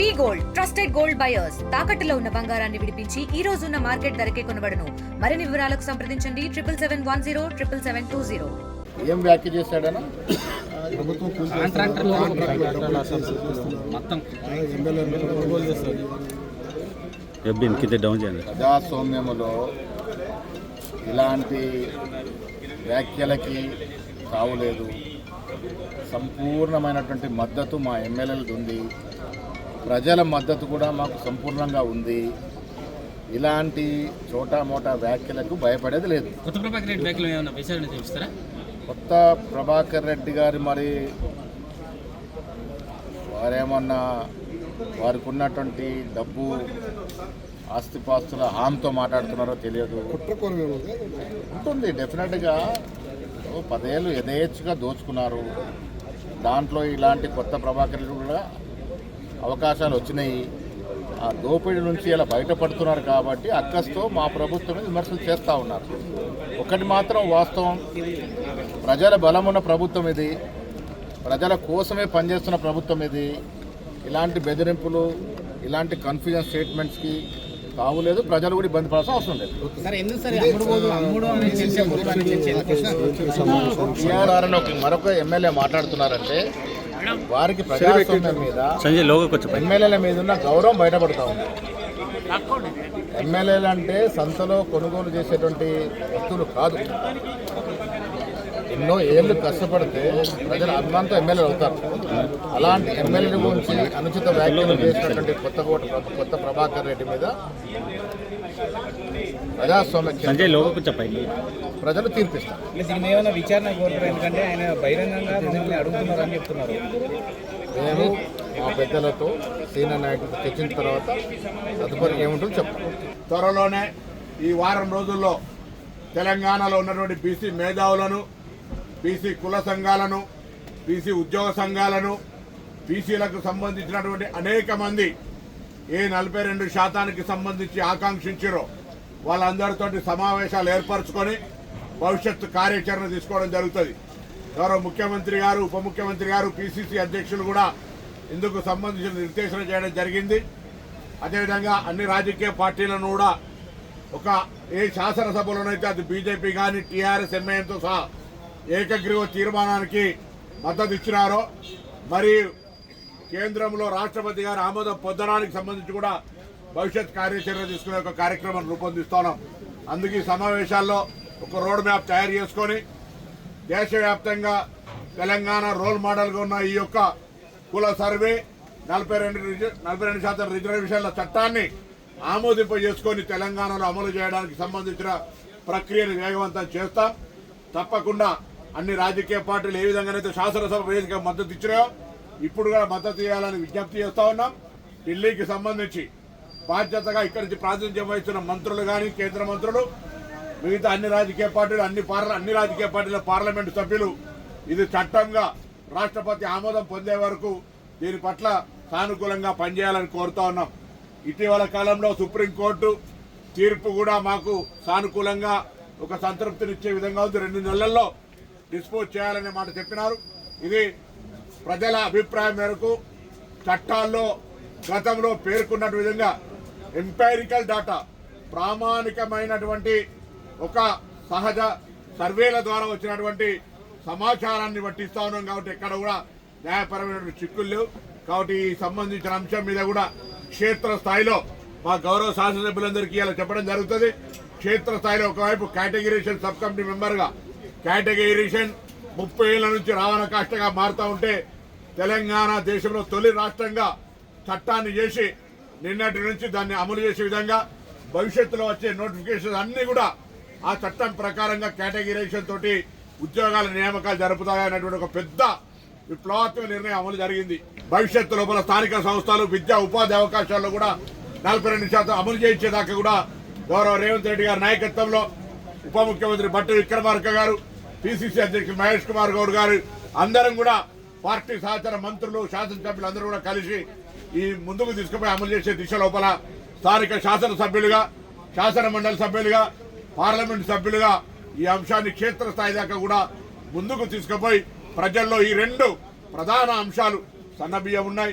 వి gold trusted gold buyers తాకట్టులో ఉన్న బంగారాన్ని విడిపించి ఈ రోజు ఉన్న మార్కెట్ ధరకే కొనబడును. మరిన్ని వివరాలకు సంప్రదించండి 7771077720. ఏం వ్యాఖ్య చేశాడనా ప్రజాస్వామ్యములో ఇలాంటి వ్యాఖ్యలకి తావులేదు. సంపూర్ణమైనటువంటి మద్దతు మా ఎమ్మెల్యేలకు ఉంది, ప్రజల మద్దతు కూడా మాకు సంపూర్ణంగా ఉంది. ఇలాంటి చోటా మోటా వ్యాఖ్యలకు భయపడేది లేదు. కొత్త ప్రభాకర్ రెడ్డి గారు మరి వారేమన్నా వారికి ఉన్నటువంటి డబ్బు ఆస్తిపాస్తుల హామీతో మాట్లాడుతున్నారో తెలియదు. ఉంటుంది డెఫినెట్గా. 10 ఏళ్ళు యథేచ్ఛగా దోచుకున్నారు. దాంట్లో ఇలాంటి కొత్త ప్రభాకర్ రెడ్డి కూడా అవకాశాలు వచ్చినాయి. ఆ దోపిడీ నుంచి ఇలా బయటపడుతున్నారు కాబట్టి అక్కస్తో మా ప్రభుత్వం మీద విమర్శలు చేస్తూ ఉన్నారు. ఒకటి మాత్రం వాస్తవం, ప్రజల బలమున్న ప్రభుత్వం ఇది, ప్రజల కోసమే పనిచేస్తున్న ప్రభుత్వం ఇది. ఇలాంటి బెదిరింపులు, ఇలాంటి కన్ఫ్యూజన్ స్టేట్మెంట్స్కి తావులేదు. ప్రజలు కూడా ఇబ్బంది పడాల్సిన అవసరం లేదు. టీఆర్ఆర్ మరొక ఎమ్మెల్యే మాట్లాడుతున్నారంటే వారికి ప్రజాస్వామ్యం మీద, ఎమ్మెల్యేల మీద ఉన్న గౌరవం బయటపడుతూ ఉంది. ఎమ్మెల్యేలు అంటే సంతలో కొనుగోలు చేసేటువంటి వస్తువులు కాదు. ఎన్నో ఏళ్ళు కష్టపడితే ప్రజల అభిమానంతో ఎమ్మెల్యేలు అవుతారు. అలాంటి ఎమ్మెల్యేల గురించి అనుచిత వ్యాఖ్యలు చేసినటువంటి కొత్త ప్రభాకర్ రెడ్డి మీద ప్రజాస్వామ్య ప్రజలు తీర్పిస్తారు. విచారణ కోరుతారు, ఎందుకంటే ఆయన బహిరంగంగా అడుగుతున్నారని చెప్తున్నారు. నేను మా పెద్దలతో సీనియర్ నాయకులు తెచ్చిన తర్వాత తదుపరి ఏముంటుందో చెప్తాను. త్వరలోనే ఈ వారం రోజుల్లో తెలంగాణలో ఉన్నటువంటి బీసీ మేధావులను, బీసీ కుల సంఘాలను, బీసీ ఉద్యోగ సంఘాలను, బీసీలకు సంబంధించినటువంటి అనేక మంది ఏ 42% సంబంధించి ఆకాంక్షించారో వాళ్ళందరితో సమావేశాలు ఏర్పరచుకొని భవిష్యత్తు కార్యాచరణ తీసుకోవడం జరుగుతుంది. గౌరవ ముఖ్యమంత్రి గారు, ఉప ముఖ్యమంత్రి గారు, పిసిసి అధ్యక్షులు కూడా ఇందుకు సంబంధించిన నిర్దేశన చేయడం జరిగింది. అదేవిధంగా అన్ని రాజకీయ పార్టీలను కూడా ఒక ఏ శాసనసభలోనైతే అది బీజేపీ కానీ టీఆర్ఎస్ ఎంఐఎంతో సహా ఏకగ్రీవ తీర్మానానికి మద్దతు ఇచ్చినారో, మరి కేంద్రంలో రాష్ట్రపతి గారి ఆమోదం పొందడానికి సంబంధించి కూడా భవిష్యత్ కార్యాచరణ తీసుకునే ఒక కార్యక్రమం రూపొందిస్తున్నాం. అందుకే ఈ సమావేశాల్లో ఒక రోడ్ మ్యాప్ తయారు చేసుకొని దేశవ్యాప్తంగా తెలంగాణ రోల్ మోడల్గా ఉన్న ఈ యొక్క కుల సర్వే 42% రిజర్వేషన్ల చట్టాన్ని ఆమోదింపజేసుకొని తెలంగాణలో అమలు చేయడానికి సంబంధించిన ప్రక్రియను వేగవంతం చేస్తాం. తప్పకుండా అన్ని రాజకీయ పార్టీలు ఏ విధంగానైతే శాసనసభ వేదిక మద్దతు ఇచ్చినాయో ఇప్పుడు కూడా మద్దతు ఇవ్వాలని విజ్ఞప్తి చేస్తూ ఉన్నాం. ఢిల్లీకి సంబంధించి బాధ్యతగా ఇక్కడి నుంచి ప్రాతినిధ్యం వహిస్తున్న మంత్రులు కానీ, కేంద్ర మంత్రులు, మిగతా అన్ని రాజకీయ పార్టీలు, అన్ని రాజకీయ పార్టీల పార్లమెంటు సభ్యులు ఇది చట్టంగా రాష్ట్రపతి ఆమోదం పొందే వరకు దీని పట్ల సానుకూలంగా పనిచేయాలని కోరుతా ఉన్నాం. ఇటీవల కాలంలో సుప్రీంకోర్టు తీర్పు కూడా మాకు సానుకూలంగా ఒక సంతృప్తినిచ్చే విధంగా ఉంది. 2 నెలల్లో డిస్పోజ్ చేయాలనే మాట చెప్పినారు. ఇది ప్రజల అభిప్రాయం మేరకు చట్టాల్లో గతంలో పేర్కొన్న విధంగా ఎంపైరికల్ డాటా, ప్రామాణికమైనటువంటి ఒక సహజ సర్వేల ద్వారా వచ్చినటువంటి సమాచారాన్ని పట్టిస్తా ఉన్నాం. కాబట్టి ఎక్కడ కూడా న్యాయపరమైనటువంటి చిక్కులు లేవు. కాబట్టి ఈ సంబంధించిన అంశం మీద కూడా క్షేత్రస్థాయిలో మా గౌరవ శాసనసభ్యులందరికీ ఇలా చెప్పడం జరుగుతుంది. క్షేత్రస్థాయిలో ఒకవైపు కేటగిరీషన్ సబ్ కమిటీ మెంబర్గా కేటగిరీషన్ 30 ఏళ్ల నుంచి రావణ కాష్టగా మారుతూ ఉంటే తెలంగాణ దేశంలో తొలి రాష్ట్రంగా చట్టాన్ని చేసి నిన్నటి నుంచి దాన్ని అమలు చేసే విధంగా భవిష్యత్తులో వచ్చే నోటిఫికేషన్ అన్ని కూడా ఆ చట్టం ప్రకారంగా కేటగిరీషన్ తోటి ఉద్యోగాల నియామకాలు జరుపుతాయనేటువంటి ఒక పెద్ద విప్లవాత్మక నిర్ణయం అమలు జరిగింది. భవిష్యత్తు లోపల స్థానిక సంస్థలు విద్యా ఉపాధి అవకాశాల్లో కూడా 42% అమలు చేయించేదాకా కూడా గౌరవ రేవంత్ రెడ్డి గారి నాయకత్వంలో ఉప ముఖ్యమంత్రి బట్టి విక్రమార్క గారు, పిసిసి అధ్యక్షులు మహేష్ కుమార్ గౌడ్ గారు అందరం కూడా పార్టీ సహచర మంత్రులు, శాసనసభ్యులు అందరూ కూడా కలిసి ఈ ముందుకు తీసుకుపోయి అమలు చేసే దిశ లోపల స్థానిక శాసనసభ్యులుగా, శాసన మండలి సభ్యులుగా, పార్లమెంట్ సభ్యులుగా ఈ అంశాన్ని క్షేత్రస్థాయి దాకా కూడా ముందుకు తీసుకుపోయి ప్రజల్లో ఈ 2 ప్రధాన అంశాలు సన్నబియ్యం ఉన్నాయి,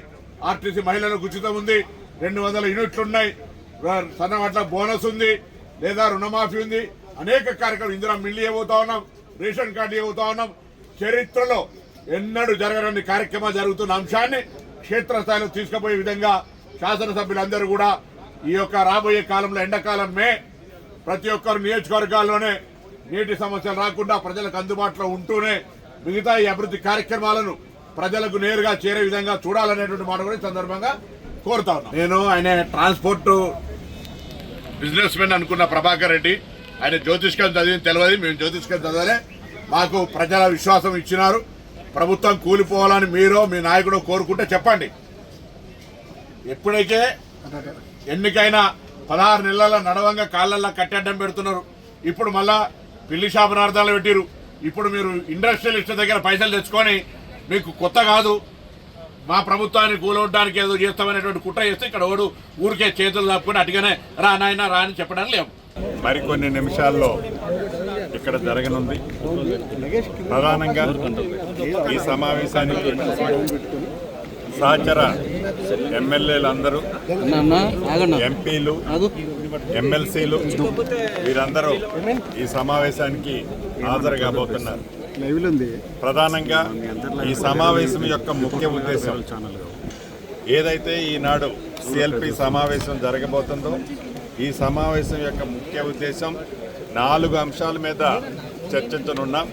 ఆర్టీసీ మహిళలకు ఉచితం ఉంది, 200 యూనిట్లు ఉన్నాయి, సన్నవాట్ల బోనస్ ఉంది, లేదా రుణమాఫీ ఉంది, అనేక కార్యక్రమాలు ఇందిరా మిల్లు ఇవ్వబోతా ఉన్నాం, రేషన్ కార్డు ఇవ్వబోతా ఉన్నాం. చరిత్రలో ఎన్నడూ జరగని కార్యక్రమాలు జరుగుతున్న అంశాన్ని క్షేత్రస్థాయిలో తీసుకుపోయే విధంగా శాసనసభ్యులందరూ కూడా ఈ యొక్క రాబోయే కాలంలో ఎండాకాలం ప్రతి ఒక్కరు నియోజకవర్గాల్లోనే నీటి సమస్యలు రాకుండా ప్రజలకు అందుబాటులో ఉంటూనే మిగతా ఈ అభివృద్ధి కార్యక్రమాలను ప్రజలకు నేరుగా చేరే విధంగా చూడాలనేటువంటి మాట కూడా ఈ సందర్భంగా కోరుతా ఉన్నాను. నేను ఆయన ట్రాన్స్పోర్ట్ బిజినెస్ మెన్ అనుకున్న ప్రభాకర్ రెడ్డి, ఆయన జ్యోతిష్కం చదివింది తెలియదు, మేము జ్యోతిష్కం చదవలే, మాకు ప్రజల విశ్వాసం ఇచ్చినారు. ప్రభుత్వం కూలిపోవాలని మీరు మీ నాయకుడు కోరుకుంటే చెప్పండి. ఎప్పుడైతే ఎన్నికైనా 16 నెలల నడవంగా కాళ్ళల్లో కట్టెడ్డం పెడుతున్నారు, ఇప్పుడు మళ్ళా పిల్లి శాపనార్థాలు పెట్టిరు. ఇప్పుడు మీరు ఇండస్ట్రియలిస్ట్ దగ్గర పైసలు తెచ్చుకొని మీకు కొత్త కాదు, మా ప్రభుత్వాన్ని కూలవడానికి ఏదో చేస్తామనేటువంటి కుట్ర చేస్తే ఇక్కడ ఓడు ఊరికే చేతులు తప్పుకొని అటుగానే రా నాయన రా అని చెప్పడం లేవు. మరికొన్ని నిమిషాల్లో ఇక్కడ జరగనుంది. ప్రధానంగా ఈ సమావేశానికి సహచర ఎమ్మెల్యేలందరూ, ఎంపీలు, ఎమ్మెల్సీలు వీరందరూ ఈ సమావేశానికి హాజరు కాబోతున్నారు. ప్రధానంగా ఈ సమావేశం యొక్క ముఖ్య ఉద్దేశం ఏదైతే ఈనాడు సిఎల్పి సమావేశం జరగబోతుందో ఈ సమావేశం యొక్క ముఖ్య ఉద్దేశం 4 అంశాల మీద చర్చించనున్నాం.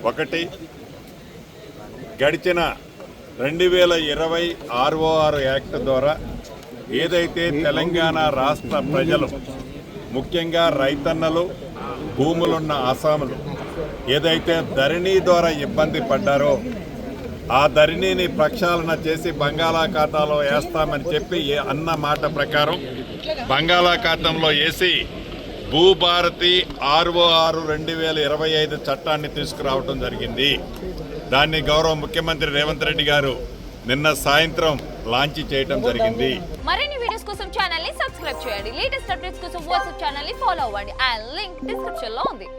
ఒకటి, గడిచిన 2020 ROR యాక్ట్ ద్వారా ఏదైతే తెలంగాణ రాష్ట్ర ప్రజలు ముఖ్యంగా రైతన్నలు, భూములున్న అస్సాములు ఏదైతే ధరణి ద్వారా ఇబ్బంది పడ్డారో ఆ ధరణిని ప్రక్షాళన చేసి బంగాళాఖాతంలో వేస్తామని చెప్పి అన్న మాట ప్రకారం బంగాళాఖాతంలో వేసి భూభారతి ROR 2025 చట్టాన్ని తీసుకురావడం జరిగింది. దాన్ని గౌరవ ముఖ్యమంత్రి రేవంత్ రెడ్డి గారు నిన్న సాయంత్రం లాంచ్ చేయడం జరిగింది. మరిన్ని వీడియోస్ కోసం ఛానల్ ని సబ్స్క్రైబ్ చేయండి. లేటెస్ట్ అప్డేట్స్ కోసం వాట్సాప్ ఛానల్ ని ఫాలో అవ్వండి. ఆ లింక్ డిస్క్రిప్షన్ లో ఉంది.